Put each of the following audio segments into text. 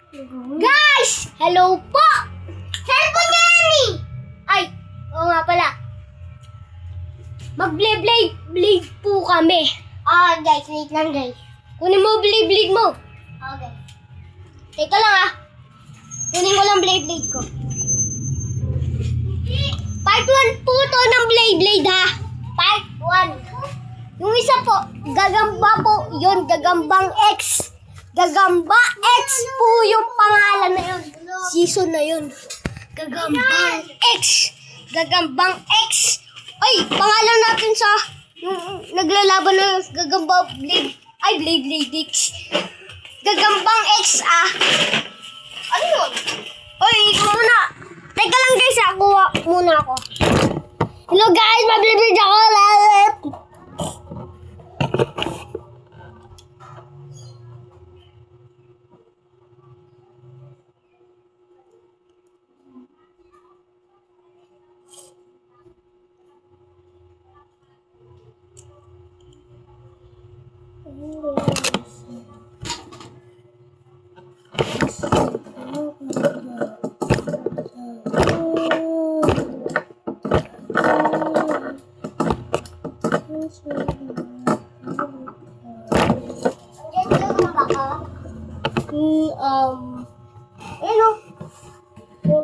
Guys! Hello po! Cellphone niya yan eh! Ay, oo nga pala. Mag-blade po kami. Guys, wait lang guys. Kunin mo blade mo. Okay. Teka lang Kunin ko lang blade ko. Part 1 po to ng blade ha. Part 1. Yung isa po, Gagamba po. Yun, Gagambang X. Gagamba X po yung pangalan na yun. Season na yun. Gagambang X. Gagambang X. Ay, pangalan natin sa yung naglalaban na Gagamba Blade. Ay, Blade X. Gagambang X Ano yun? Oy, ikaw muna. Teka lang guys, kuha muna ako. Hello guys, mablibig ako.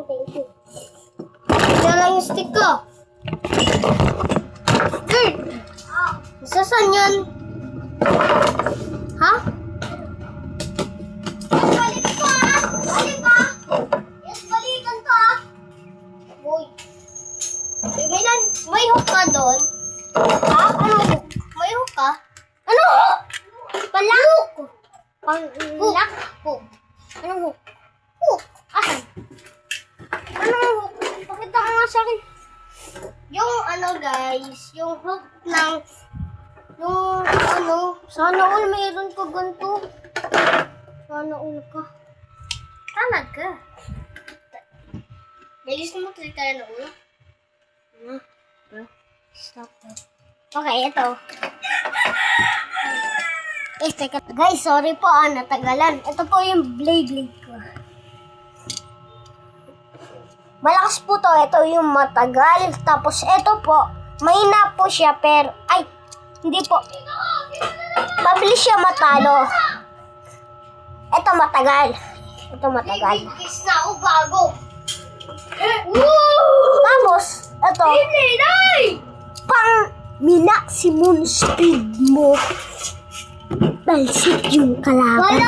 Thank you. Kaya lang yung stick ko. Girl! Saan yan? Ha? Balik ko Balik ka! Yes, balikan ka Uy. May hook ka doon? Ha? Ano hook? May hook ka? Ano hook? Palak! Palak hook. Anong hook? Hook? Asan? Anong hook? Pakita ka nga sa akin. Yung guys, yung hook ng sana all mayroon ka ganito. Sana all ka. Talaga. May gusto mo tuloy tayo na ulo? Stop. Okay, ito. Teka. Guys, sorry po natagalan. Ito po yung blade ko. Malakas po to. Ito yung matagal. Tapos ito po, mahina po siya pero, hindi po. Mabilis siya matalo. Ito matagal. Bilis na ako bago. Tapos, ito. Pang maximum speed mo. Balsit yung kalaban.